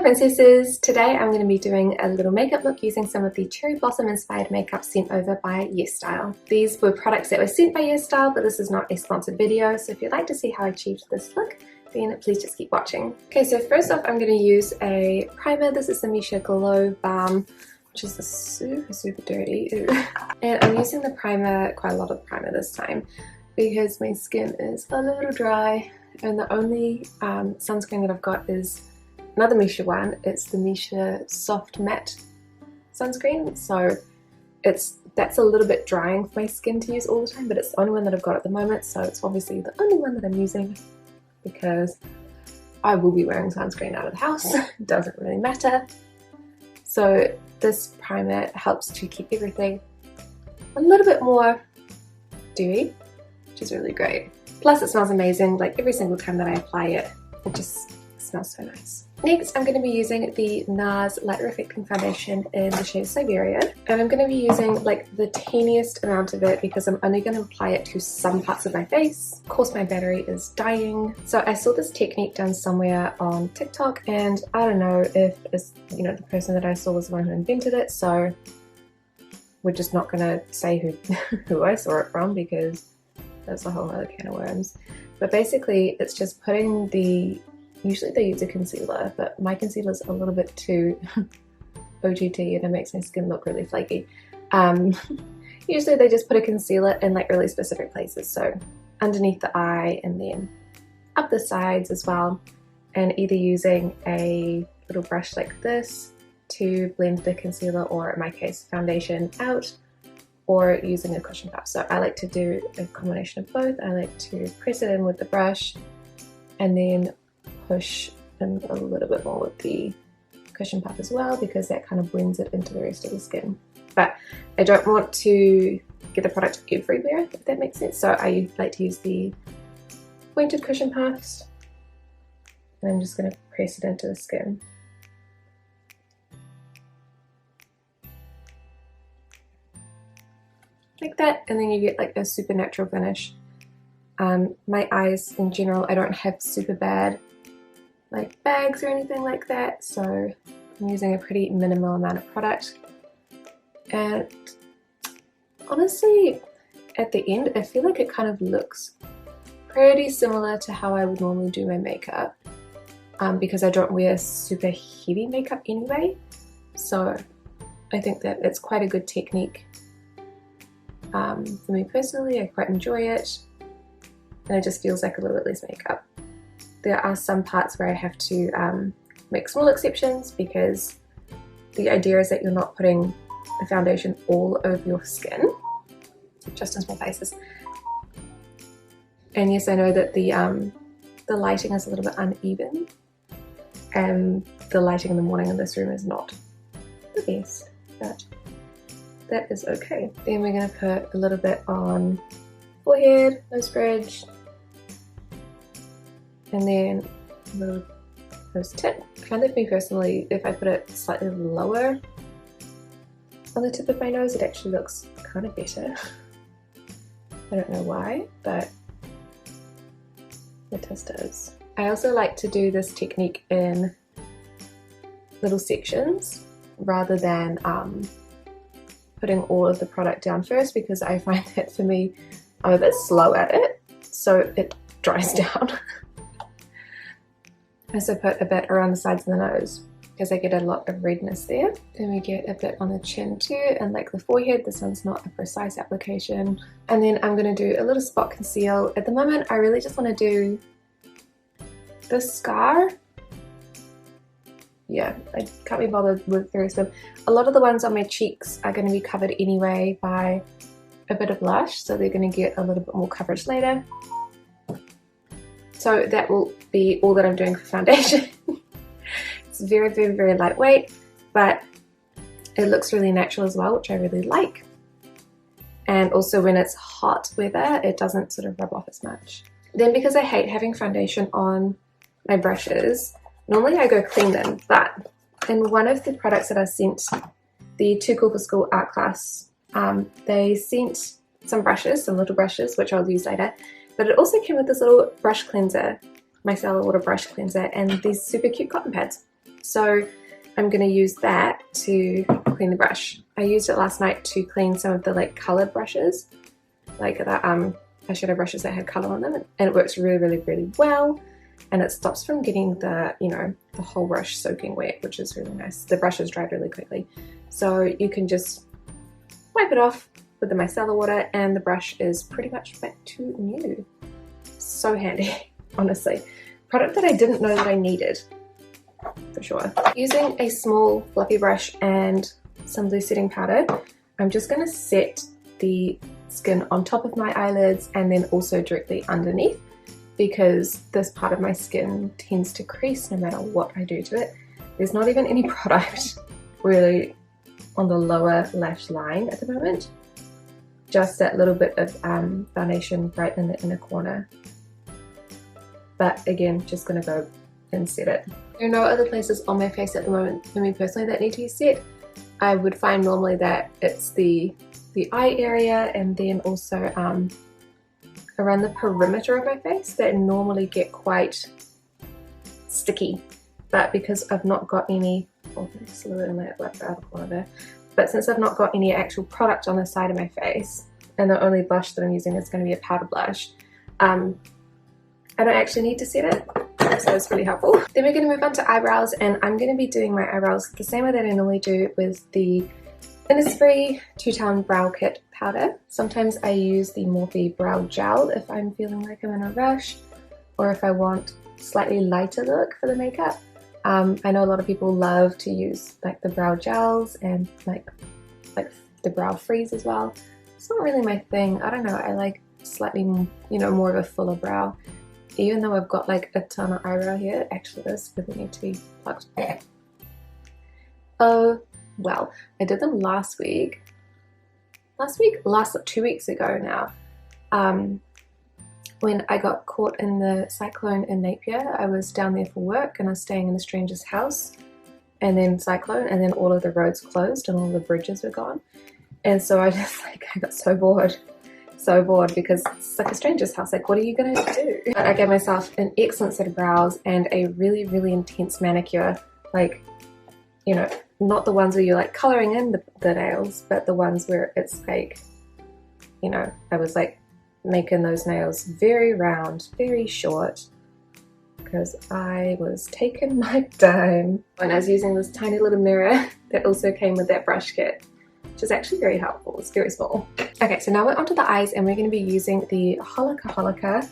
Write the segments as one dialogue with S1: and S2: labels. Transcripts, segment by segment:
S1: princesses! Today I'm going to be doing a little makeup look using some of the cherry blossom inspired makeup sent over by YesStyle. These were products that were sent by YesStyle, but this is not a sponsored video, so if you'd like to see how I achieved this look, then please just keep watching. Okay, so first off I'm going to use a primer. This is the Misha Glow Balm, which is super dirty. Ew. And I'm using the primer, quite a lot of primer this time, because my skin is a little dry, and the only sunscreen that I've got is another Misha one. It's the Misha Soft Matte sunscreen, so that's a little bit drying for my skin to use all the time, but it's the only one that I've got at the moment, so it's obviously the only one that I'm using because I will be wearing sunscreen out of the house. It doesn't really matter. So this primer helps to keep everything a little bit more dewy, which is really great. Plus it smells amazing. Like every single time that I apply it, it just smells so nice. Next, I'm going to be using the NARS Light Reflecting Foundation in the shade Siberian, and I'm going to be using like the teeniest amount of it because I'm only going to apply it to some parts of my face. Of course my battery is dying, so I saw this technique done somewhere on TikTok, and I don't know if it's, you know, the person that I saw was the one who invented it, so we're just not going to say who I saw it from because that's a whole other can of worms. But basically it's just putting usually they use a concealer, but my concealer is a little bit too OGT and it makes my skin look really flaky. Usually they just put a concealer in like really specific places, so underneath the eye and then up the sides as well, and either using a little brush like this to blend the concealer, or in my case foundation, out, or using a cushion puff. So I like to do a combination of both. I like to press it in with the brush and then push in a little bit more with the cushion puff as well, because that kind of blends it into the rest of the skin. But I don't want to get the product everywhere, if that makes sense, so I like to use the pointed cushion puffs, and I'm just going to press it into the skin. Like that, and then you get like a super natural finish. My eyes in general, I don't have super bad like bags or anything like that, so I'm using a pretty minimal amount of product. And honestly at the end I feel like it kind of looks pretty similar to how I would normally do my makeup, because I don't wear super heavy makeup anyway, so I think that it's quite a good technique. For me personally, I quite enjoy it, and it just feels like a little bit less makeup. There are some parts where I have to make small exceptions, because the idea is that you're not putting the foundation all over your skin, just in small places. And yes, I know that the lighting is a little bit uneven, and the lighting in the morning in this room is not the best, but that is okay. Then we're going to put a little bit on forehead, nose bridge, and then a little nose tip. I find that for me personally, if I put it slightly lower on the tip of my nose, it actually looks kind of better. I don't know why, but it just does. I also like to do this technique in little sections rather than putting all of the product down first, because I find that for me, I'm a bit slow at it, so it dries down. I also put a bit around the sides of the nose because I get a lot of redness there. Then we get a bit on the chin too, and like the forehead, this one's not a precise application. And then I'm going to do a little spot conceal. At the moment I really just want to do the scar. Yeah, I can't be bothered with the rest of them. A lot of the ones on my cheeks are going to be covered anyway by a bit of blush, so they're going to get a little bit more coverage later. So that will be all that I'm doing for foundation. It's very lightweight, but it looks really natural as well, which I really like. And also when it's hot weather, it doesn't sort of rub off as much. Then because I hate having foundation on my brushes, normally I go clean them, but in one of the products that I sent, the Too Cool for School Artclass, they sent some brushes, some little brushes, which I'll use later, but it also came with this little brush cleanser, micellar water brush cleanser, and these super cute cotton pads. So I'm going to use that to clean the brush. I used it last night to clean some of the like colored brushes, like the eyeshadow brushes that had color on them, and it works really well, and it stops from getting the, you know, the whole brush soaking wet, which is really nice. The brushes dried really quickly, so you can just wipe it off with the micellar water and the brush is pretty much back to new. So handy, honestly. Product that I didn't know that I needed, for sure. Using a small fluffy brush and some loose setting powder, I'm just going to set the skin on top of my eyelids and then also directly underneath, because this part of my skin tends to crease no matter what I do to it. There's not even any product really on the lower lash line at the moment, just that little bit of foundation right in the inner corner. But again, just gonna go and set it. There are no other places on my face at the moment for me personally that need to be set. I would find normally that it's the eye area and then also around the perimeter of my face that normally get quite sticky. But because I've not got any, oh, there's a little in that left outer corner there. But since I've not got any actual product on the side of my face, and the only blush that I'm using is going to be a powder blush, I don't actually need to set it, so it's really helpful. Then we're going to move on to eyebrows, and I'm going to be doing my eyebrows the same way that I normally do with the Innisfree two-tone brow kit powder. Sometimes I use the Morphe brow gel if I'm feeling like I'm in a rush, or if I want slightly lighter look for the makeup. I know a lot of people love to use like the brow gels and like the brow freeze as well. It's not really my thing. I don't know, I like slightly, you know, more of a fuller brow. Even though I've got like a ton of eyebrow here, actually this doesn't need to be plucked. Oh well, I did them last 2 weeks ago now. When I got caught in the cyclone in Napier, I was down there for work and I was staying in a stranger's house, and then cyclone, and then all of the roads closed and all the bridges were gone. And so I just like, I got so bored because it's like a stranger's house, like what are you gonna do? But I gave myself an excellent set of brows and a really intense manicure, like, you know, not the ones where you're like coloring in the nails, but the ones where it's like, you know, I was like making those nails very round, very short, because I was taking my time. And I was using this tiny little mirror that also came with that brush kit, which is actually very helpful. It's very small. Okay, so now we're onto the eyes, and we're going to be using the Holika,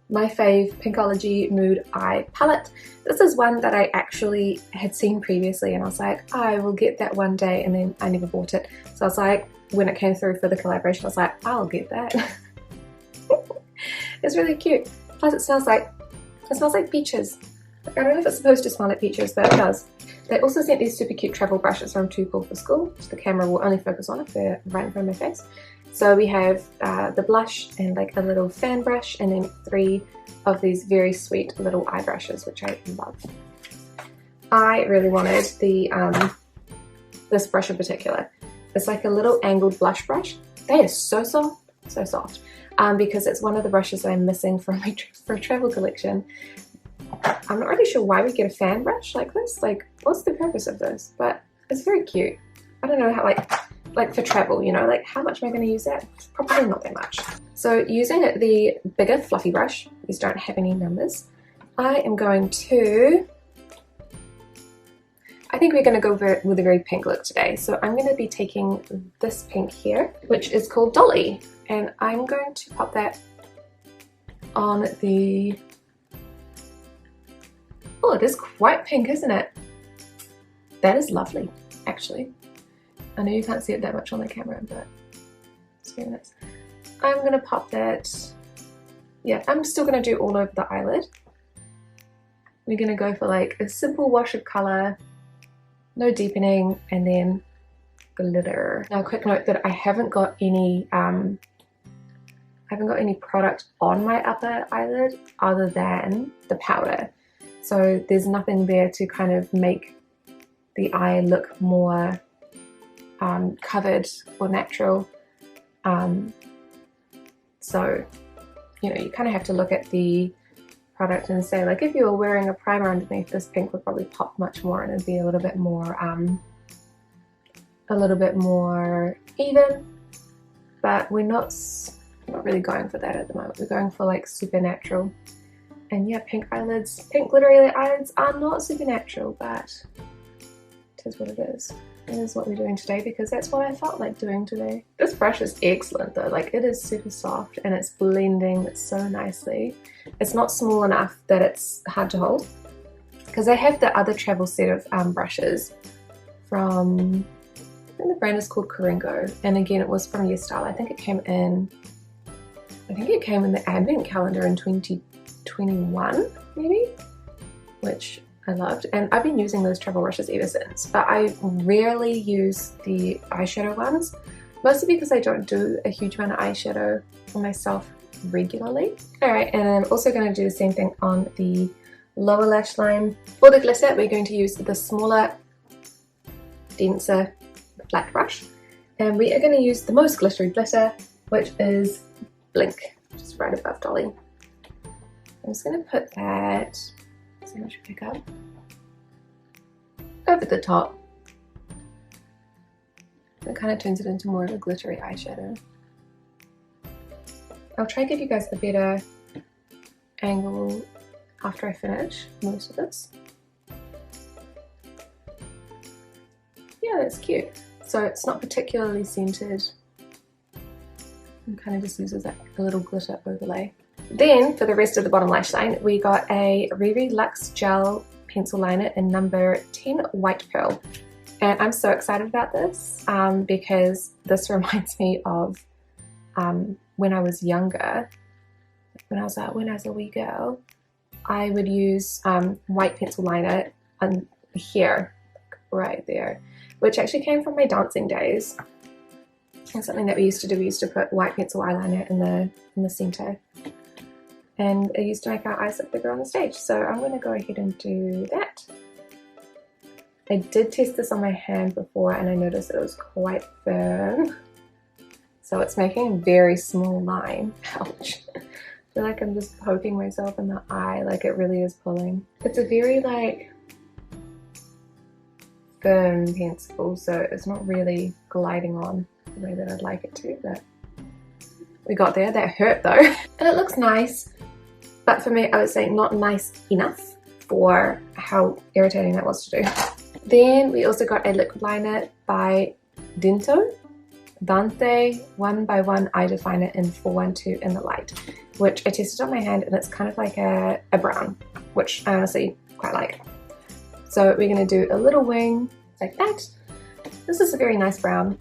S1: my fave Pinkology Mood Eye Palette. This is one that I actually had seen previously, and I was like, I will get that one day, and then I never bought it. So I was like, when it came through for the collaboration, I was like, I'll get that. It's really cute. Plus it smells like peaches. Like, I don't know if it's supposed to smell like peaches, but it does. They also sent these super cute travel brushes from Too Cool for School, so the camera will only focus on if they're right in front of my face. So we have the blush and like a little fan brush, and then 3 of these very sweet little eye brushes, which I love. I really wanted the this brush in particular. It's like a little angled blush brush. They are so soft, so soft. Because it's one of the brushes that I'm missing from my travel collection. I'm not really sure why we get a fan brush like this. Like, what's the purpose of this? But it's very cute. I don't know how, like for travel, you know, like how much am I going to use that? Probably not that much. So using the bigger fluffy brush, these don't have any numbers, I am going to, I think we're going to go with a very pink look today. So I'm going to be taking this pink here, which is called Dolly. And I'm going to pop that on the, oh, it is quite pink, isn't it? That is lovely, actually. I know you can't see it that much on the camera, but it's very nice. I'm going to pop that, yeah, I'm still going to do all over the eyelid. We're going to go for like a simple wash of color, no deepening, and then glitter. Now, a quick note that I haven't got any product on my upper eyelid other than the powder. So there's nothing there to kind of make the eye look more covered or natural. So, you know, you kind of have to look at the product and say, like, if you were wearing a primer underneath, this pink would probably pop much more and it'd be a little bit more even, but we're not really going for that at the moment. We're going for like supernatural. And yeah, pink eyelids, pink glittery eyelids are not supernatural, but it is what it is. It is what we're doing today because that's what I felt like doing today. This brush is excellent though, like it is super soft and it's blending so nicely. It's not small enough that it's hard to hold, because I have the other travel set of brushes from, I think the brand is called Coringo, and again it was from YesStyle. I think it came in the advent calendar in 2021 maybe, which I loved, and I've been using those travel brushes ever since, but I rarely use the eyeshadow ones, mostly because I don't do a huge amount of eyeshadow for myself regularly. Alright, and I'm also going to do the same thing on the lower lash line. For the glitter, we're going to use the smaller, denser, flat brush, and we are going to use the most glittery glitter, which is Blink, just right above Dolly. I'm just going to put that, so much pick up, over the top. It kind of turns it into more of a glittery eyeshadow. I'll try and give you guys a better angle after I finish most of this. Yeah, that's cute. So it's not particularly scented, and kind of just uses like a little glitter overlay. Then for the rest of the bottom lash line, we got a RiRe Luxe Gel Pencil Liner in number 10 White Pearl. And I'm so excited about this because this reminds me of when I was younger, when I was a wee girl, I would use white pencil liner on here, right there, which actually came from my dancing days. And something that we used to do, we used to put white pencil eyeliner in the center. And it used to make our eyes look bigger on the stage. So I'm going to go ahead and do that. I did test this on my hand before and I noticed that it was quite firm. So it's making a very small line. Ouch. I feel like I'm just poking myself in the eye, like it really is pulling. It's a very like firm pencil, so it's not really gliding on the way that I'd like it to, but we got there. That hurt though. And it looks nice, but for me I would say not nice enough for how irritating that was to do. Then we also got a liquid liner by Dinto, Dante 1x1 Eye Definer in 412 in the light, which I tested on my hand and it's kind of like a brown, which I honestly quite like. So we're going to do a little wing like that. This is a very nice brown,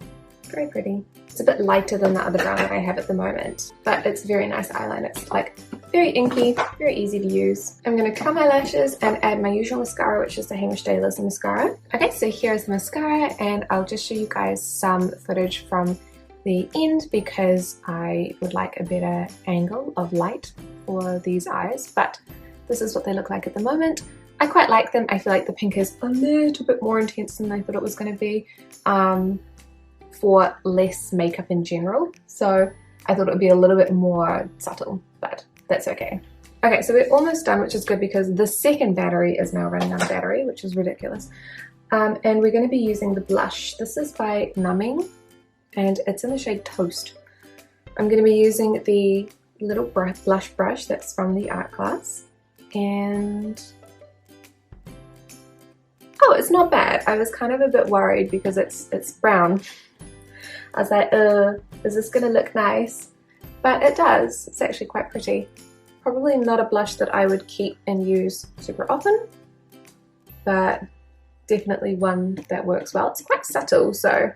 S1: very pretty. It's a bit lighter than the other brown that I have at the moment, but it's very nice eyeliner. It's like very inky, very easy to use. I'm going to curl my lashes and add my usual mascara, which is the Heimish Dailism mascara. Okay, so here's the mascara and I'll just show you guys some footage from the end because I would like a better angle of light for these eyes, but this is what they look like at the moment. I quite like them. I feel like the pink is a little bit more intense than I thought it was going to be. For less makeup in general, so I thought it would be a little bit more subtle, but that's okay. Okay, so we're almost done, which is good because the second battery is now running out of battery, which is ridiculous. And we're going to be using the blush. This is by Numbing and it's in the shade Toast. I'm going to be using the little blush brush that's from the Artclass, and oh, it's not bad. I was kind of a bit worried because it's brown. I was like, is this gonna look nice? But it does. It's actually quite pretty. Probably not a blush that I would keep and use super often, but definitely one that works well. It's quite subtle, so,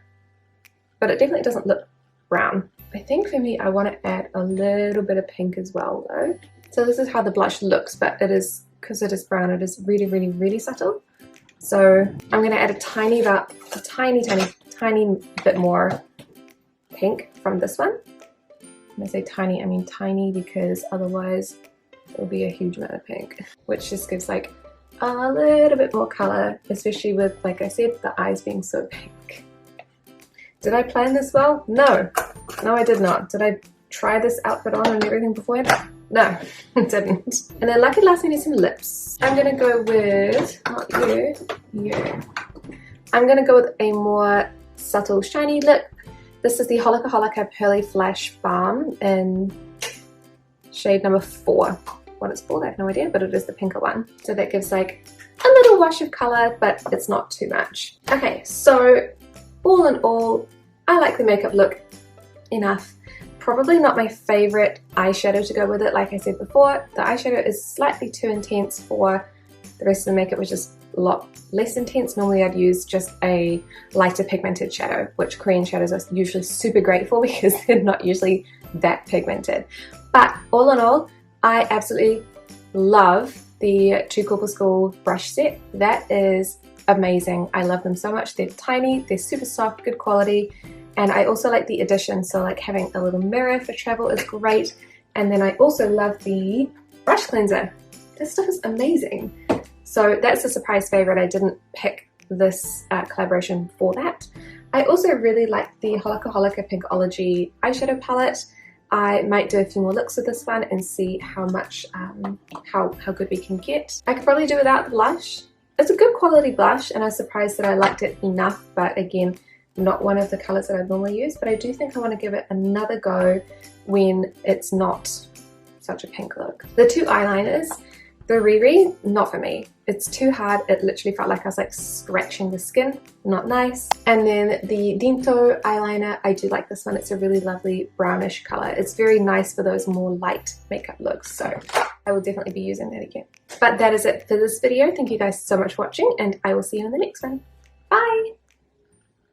S1: but it definitely doesn't look brown. I think for me, I want to add a little bit of pink as well though. So this is how the blush looks, but it is, because it is brown, it is really, really, really subtle. So I'm going to add a tiny bit more pink from this one. When I say tiny, I mean tiny because otherwise it will be a huge amount of pink, which just gives like a little bit more color, especially with, like I said, the eyes being so pink. Did I plan this well? No. No, I did not. Did I try this outfit on and everything beforehand? No, it didn't. And then lucky last, we need some lips. I'm gonna go with, not you. I'm gonna go with a more subtle shiny lip. This is the Holika Pearly Flash Balm in shade number 4. What it's for, I have no idea, but it is the pinker one. So that gives like a little wash of color, but it's not too much. Okay, so all in all, I like the makeup look enough. Probably not my favorite eyeshadow to go with it. Like I said before, the eyeshadow is slightly too intense for the rest of the makeup, which is a lot less intense. Normally I'd use just a lighter pigmented shadow, which Korean shadows are usually super great for because they're not usually that pigmented. But all in all, I absolutely love the Too Cool for School brush set. That is amazing. I love them so much. They're tiny, they're super soft, good quality. And I also like the addition, so like having a little mirror for travel is great. And then I also love the brush cleanser. This stuff is amazing. So that's a surprise favorite. I didn't pick this collaboration for that. I also really like the Holika Pink Ology eyeshadow palette. I might do a few more looks with this one and see how much, how good we can get. I could probably do without the blush. It's a good quality blush and I was surprised that I liked it enough, but again, not one of the colors that I normally use, but I do think I want to give it another go when it's not such a pink look. The 2 eyeliners, the RiRe, not for me. It's too hard. It literally felt like I was like scratching the skin. Not nice. And then the Dinto eyeliner, I do like this one. It's a really lovely brownish color. It's very nice for those more light makeup looks, so I will definitely be using that again. But that is it for this video. Thank you guys so much for watching, and I will see you in the next one. Bye!